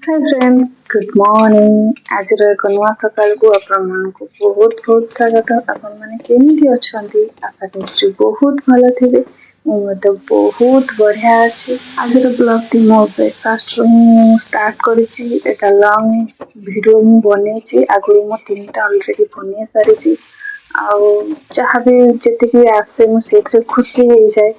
Hi friends, good morning. आज एक नुआ सकाल को आपण मानक बहुत बहुत स्वागत। आपण माने केमिति अछंती? आशा करछु बहुत भलो थिबे। मु तो बहुत बढ़िया अछि। आज ब्लॉग टी मो ब्रेकफास्ट रो स्टार्ट करिछि। एटा लॉन्ग वीडियो मु बनेछि। आगु मो तीनटा ऑलरेडी बने सारिछि। आउ जहाँ भी जेतिकी आसे मु सेथरे खुशी हे जाय।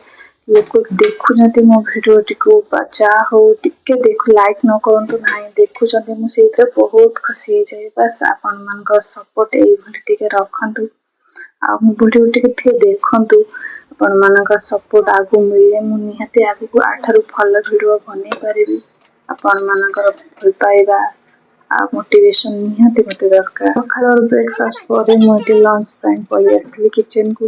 लोक देखुଛନ୍ତି ମୋ ଭିडिଓଟିକୁ ବା ଯାହା ହଉ ଟିକେ ଲାଇକ୍ ନ କରନ୍ତୁ ନାହିଁ ଦେଖୁଛନ୍ତି ମୁଁ ସେଇଥିରେ ବହୁତ ଖୁସି ହେଇଯାଏ। ବାସ୍ ଆପଣମାନଙ୍କ ସପୋର୍ଟ ଏଇଭଳି ଟିକେ ରଖନ୍ତୁ ଆଉ ମୋ ଭିଡ଼ିଓ ଟିକେ ଦେଖନ୍ତୁ। ଆପଣମାନଙ୍କ ସପୋର୍ଟ ଆଗକୁ ମିଳିଲେ ମୁଁ ନିହାତି ଆଗକୁ ଆଠାରୁ ଭଲ ଭିଡ଼ିଓ ବନେଇ ପାରିବି। ଆପଣମାନଙ୍କର ଭଲ ପାଇବା ଆଉ ମୋଟିଭେସନ ନିହାତି ମୋତେ ଦରକାର। ସକାଳର ବ୍ରେକଫାଷ୍ଟ ପରେ ମୁଁ ଏଠି ଲଞ୍ଚ ପାଇଁ ପଳେଇ ଆସିଥିଲି କିଚେନକୁ।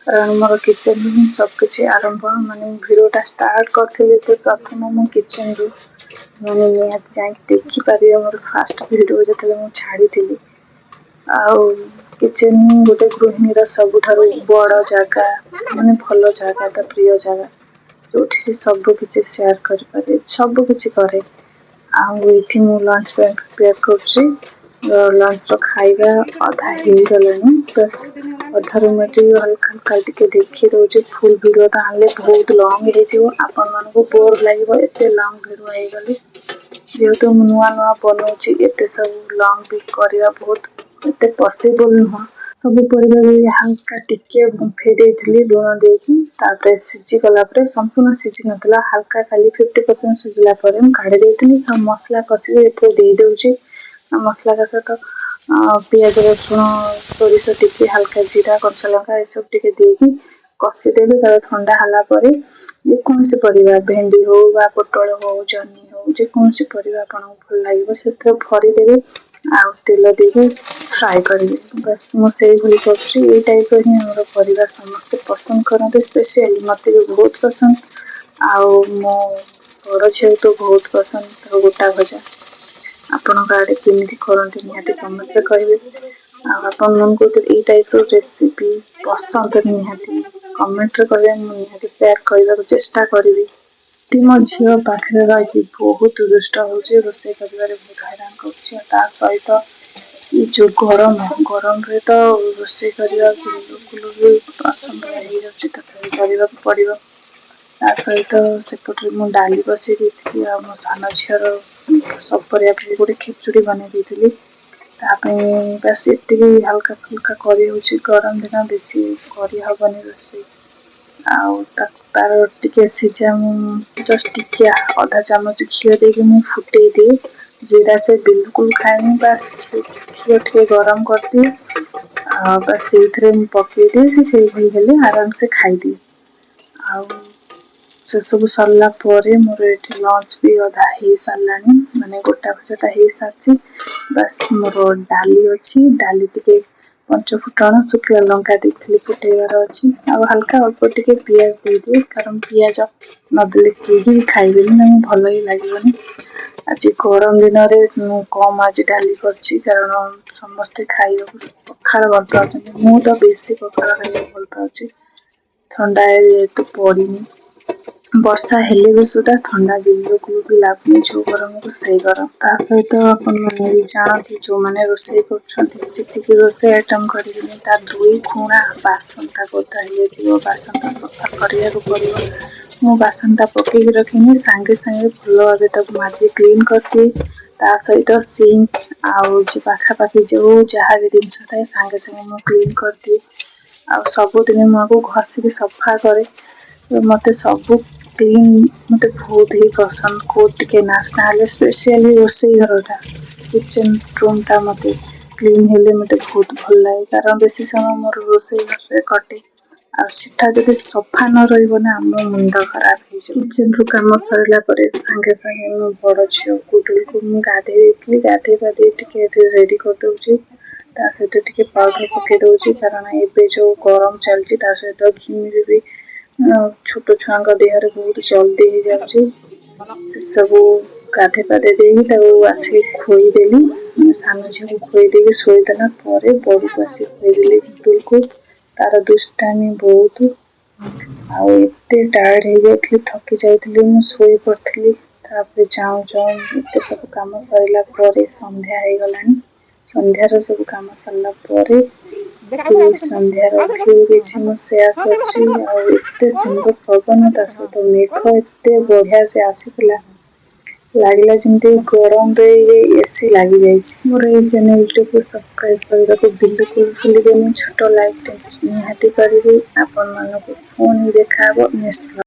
କାରଣ ମୋର କିଚେନ ହିଁ ସବୁକିଛି ଆରମ୍ଭ। ମାନେ ଭିଡ଼ିଓଟା ଷ୍ଟାର୍ଟ କରିଥିଲି ଯେ ପ୍ରଥମ ମୁଁ କିଚେନରୁ ମାନେ ନିହାତି ଯାଇକି ଦେଖିପାରିବେ ମୋର ଫାଷ୍ଟ ଭିଡ଼ିଓ ଯେତେବେଳେ ମୁଁ ଛାଡ଼ିଥିଲି। ଆଉ କିଚେନ ହିଁ ଗୋଟେ ଗୃହିଣୀର ସବୁଠାରୁ ବଡ଼ ଜାଗା, ମାନେ ଭଲ ଜାଗାଟା, ପ୍ରିୟ ଜାଗା, ଯୋଉଠି ସେ ସବୁ କିଛି ସେୟାର କରିପାରେ, ସବୁ କିଛି କରେ। ଆଉ ଏଇଠି ମୁଁ ଲଞ୍ଚ ପାଇଁ ପ୍ରିପେୟାର କରୁଛି। ଲଞ୍ଚର ଖାଇବା ଅଧା ହେଇଗଲାଣି। ବାସ୍ ଅଧାରୁ ମୁଁ ଏଠି ହାଲକା ହାଲକା ଟିକେ ଦେଖି ଦଉଛି। ଫୁଲ୍ ଭିଡ଼ିଓ ତ ଆଣିଲେ ବହୁତ ଲଙ୍ଗ ହେଇଯିବ, ଆପଣମାନଙ୍କୁ ବୋର୍ ଲାଗିବ ଏତେ ଲଙ୍ଗ ଭିଡ଼ିଓ ହେଇଗଲେ। ଯେହେତୁ ମୁଁ ନୂଆ ନୂଆ ବନଉଛି ଏତେ ସବୁ ଲଙ୍ଗ ବି କରିବା ବହୁତ ଏତେ ପସିବଲ ନୁହଁ। ସବୁ ପରିବା ହାଲକା ଟିକେ ବମ୍ଫେଇ ଦେଇଥିଲି ଲୁଣ ଦେଇକି। ତାପରେ ସିଝି ଗଲା ପରେ, ସମ୍ପୂର୍ଣ୍ଣ ସିଝି ନଥିଲା, ହାଲକା ଖାଲି 50% ସିଝିଲା ପରେ ମୁଁ କାଢି ଦେଇଥିଲି। ଆଉ ମସଲା କଷିକି ଏଥିରେ ଦେଇଦେଉଛି। ମସଲା କଷା ତ ପିଆଜ, ରସୁଣ, ସୋରିଷ ଟିକେ, ହାଲକା ଜିରା, କଞ୍ଚା ଲଙ୍କା ଏସବୁ ଟିକେ ଦେଇକି କଷିଦେଲି। ତାପରେ ଥଣ୍ଡା ହେଲା ପରେ ଯେକୌଣସି ପରିବା, ଭେଣ୍ଡି ହଉ ବା ପୋଟଳ ହଉ, ଜହ୍ନି ହଉ, ଯେକୌଣସି ପରିବା ଆପଣଙ୍କୁ ଭଲ ଲାଗିବ ସେଥିରେ ଭରିଦେବେ ଆଉ ତେଲ ଦେଇକି ଫ୍ରାଏ କରିବେ। ବାସ୍ ମୁଁ ସେଇଭଳି କରୁଛି। ଏଇ ଟାଇପ୍ର ହିଁ ଆମର ପରିବାର ସମସ୍ତେ ପସନ୍ଦ କରନ୍ତି। ସ୍ପେସିଆଲି ମୋତେ ବି ବହୁତ ପସନ୍ଦ। ଆଉ ମୋ ବଡ଼ ଝିଅକୁ ତ ବହୁତ ପସନ୍ଦ ତାର ଗୋଟା ଭଜା। ଆପଣଙ୍କ ଆଡ଼େ କେମିତି କରନ୍ତି ନିହାତି କମେଣ୍ଟରେ କହିବେ। ଆଉ ଆପଣମାନଙ୍କୁ ଯଦି ଏଇ ଟାଇପ୍ର ରେସିପି ପସନ୍ଦ ନିହାତି କମେଣ୍ଟରେ କହିବେ। ମୁଁ ନିହାତି ସେୟାର କରିବାକୁ ଚେଷ୍ଟା କରିବି। ମୋ ଝିଅ ପାଖରେ ରହିକି ବହୁତ ଦୁଷ୍ଟ ହେଉଛି, ରୋଷେଇ କରିବାରେ ବହୁତ ହଇରାଣ କରୁଛି। ଆଉ ତା ସହିତ ଏଇ ଯୋଉ ଗରମରେ ତ ରୋଷେଇ କରିବା ବିଲକୁଲ ବି ଅସମ୍ଭବ ହେଇଯାଉଛି, ତଥାପି କରିବାକୁ ପଡ଼ିବ। ତା ସହିତ ସେପଟରେ ମୁଁ ଡାଲି ବସେଇ ଦେଇଥିଲି ଆଉ ମୋ ସାନ ଝିଅର ସବୁ ପରିବା ପକେଇ ଗୋଟେ ଖିଚୁଡ଼ି ବନେଇ ଦେଇଥିଲି। ତା ପାଇଁ ବାସ୍ ଏତିକି ହାଲକା ଫୁଲକା କରିହେଉଛି। ଗରମ ଦିନ ବେଶୀ କରିହେବନି ରୋଷେଇ। ଆଉ ତାର ଟିକେ ସିଝା ମୁଁ ଜଷ୍ଟ ଟିକେ ଅଧା ଚାମଚ ଘିଅ ଦେଇକି ମୁଁ ଫୁଟେଇ ଦିଏ। ଜିରା ସେ ବିଲକୁଲ ଖାଏନି। ବାସ୍ ଘିଅ ଟିକେ ଗରମ କରିଦିଏ ଆଉ ବାସ୍ ସେଇଥିରେ ମୁଁ ପକେଇଦିଏ। ସେ ସେଇଭଳି ହେଲେ ଆରାମସେ ଖାଇଦିଏ। ଆଉ ସେସବୁ ସରିଲା ପରେ ମୋର ଏଠି ଲଞ୍ଚ ବି ଅଧା ହେଇସାରିଲାଣି, ମାନେ ଗୋଟା ଭଜାଟା ହେଇସାରିଛି। ବାସ୍ ମୋର ଡାଲି ଅଛି। ଡାଲି ଟିକେ ପଞ୍ଚ ଫୁଟଣ, ଶୁଖିଲା ଲଙ୍କା ଦେଇଥିଲି ଫୁଟେଇବାର ଅଛି। ଆଉ ହାଲକା ଅଳ୍ପ ଟିକେ ପିଆଜ ଦେଇଦିଏ, କାରଣ ପିଆଜ ନଦେଲେ କେହି ବି ଖାଇବେନି, ତାଙ୍କୁ ଭଲ ହିଁ ଲାଗିବନି। ଆଜି ଗରମ ଦିନରେ ମୁଁ କମ୍ ଆଜି ଡାଲି କରିଛି, କାରଣ ସମସ୍ତେ ଖାଇବାକୁ ପଖାଳ ଭଲ ପାଉଛନ୍ତି। ମୁଁ ତ ବେଶୀ ପଖାଳ ଖାଇବାକୁ ଭଲ ପାଉଛି। ଥଣ୍ଡା ଯେହେତୁ ପଡ଼ିନି, ବର୍ଷା ହେଲେ ବି ସୁଦ୍ଧା ଥଣ୍ଡା ବିଲକୁଲ ବି ଲାଗୁନି। ଯୋଉ ଗରମକୁ ସେଇ ଗରମ। ତା ସହିତ ଆପଣମାନେ ବି ଜାଣନ୍ତି, ଯୋଉମାନେ ରୋଷେଇ କରୁଛନ୍ତି ଯେତିକି ରୋଷେଇ ଆଇଟମ୍ କରିବେନି ତା 2 ଗୁଣା ବାସନଟା ଓଦା ହେଇଯାଇଥିବ। ବାସନଟା ସଫା କରିବାକୁ ପଡ଼ିବ। ମୁଁ ବାସନଟା ପକେଇକି ରଖିନି, ସାଙ୍ଗେ ସାଙ୍ଗେ ଭଲ ଭାବେ ତାକୁ ମାଜି କ୍ଲିନ୍ କରିଦିଏ। ତା ସହିତ ସିଙ୍କ ଆଉ ଯୋଉ ପାଖାପାଖି ଯୋଉ ଯାହା ବି ଜିନିଷ ଥାଏ ସାଙ୍ଗେ ସାଙ୍ଗେ ମୁଁ କ୍ଲିନ୍ କରିଦିଏ। ଆଉ ସବୁଦିନ ମୁଁ ଆକୁ ଘଷିକି ସଫା କରେ। ମୋତେ ସବୁ କ୍ଲିନ୍ ମୋତେ ବହୁତ ହି ପସନ୍ଦ। କୋଉଠି ଟିକେ ନାସ୍ନା ହେଲେ, ସ୍ପେସିଆଲି ରୋଷେଇ ଘରଟା, କିଚେନ ରୁମ୍ଟା ମୋତେ କ୍ଲିନ୍ ହେଲେ ମୋତେ ବହୁତ ଭଲ ଲାଗେ। କାରଣ ବେଶୀ ସମୟ ମୋର ରୋଷେଇ ଘରରେ କଟେ। ଆଉ ସେଟା ଯଦି ସଫା ନ ରହିବ ନା, ଆମ ମୁଣ୍ଡ ଖରାପ ହେଇଯିବ। କିଚେନରୁ କାମ ସରିଲା ପରେ ସାଙ୍ଗେ ସାଙ୍ଗେ ମୋ ବଡ଼ ଝିଅ ଗୁଡୁଲକୁ ମୁଁ ଗାଧେଇ ଦେଇଥିଲି। ଗାଧେଇ ପାଧେଇ ଟିକେ ରେଡି କରିଦଉଛି। ତା ସହିତ ଟିକେ ପାଉଡର ପକେଇ ଦଉଛି, କାରଣ ଏବେ ଯୋଉ ଗରମ ଚାଲିଛି ତା ସହିତ ଘିମିରି ବି ଛୋଟ ଛୁଆଙ୍କ ଦେହରେ ବହୁତ ଜଲ୍ଦି ହେଇଯାଉଛି। ସେସବୁ ଗାଧେଇ ପାଧେଇ ଦେଇକି ତାକୁ ଆସିକି ଖୋଇଦେଲି। ସାନ ଝିଅକୁ ଖୋଇ ଦେଇକି ଶୋଇଦେଲା ପରେ ବଡ଼କୁ ଆସିକି ଖୋଇଦେଲି ଗୁଡୁଲକୁ। ତାର ଦୁଷ୍ଟାମି ବହୁତ। ଆଉ ଏତେ ଟାୟାର୍ଡ ହେଇଯାଇଥିଲି, ଥକି ଯାଇଥିଲି, ମୁଁ ଶୋଇ ପଡ଼ିଥିଲି। तापर जाऊँ जाऊँ एते सब काम सरिला परे संध्या हो गलानी। संध्यार सब काम सरला परे संध्यार व्यू किछि मु शेयर करछि। आ एते सुंदर पवन ता सहित मेघ एते बढ़िया से आसीथिला लागला जेमती गरम रे ये एसी लागी जाइछि। मोर ए चैनल टिको सब्सक्राइब करबाको बिल्कुल भूलिबेनी। छोट लाइक टे निहाती करिवे। आपन मानको फोन देखा नेक्स्ट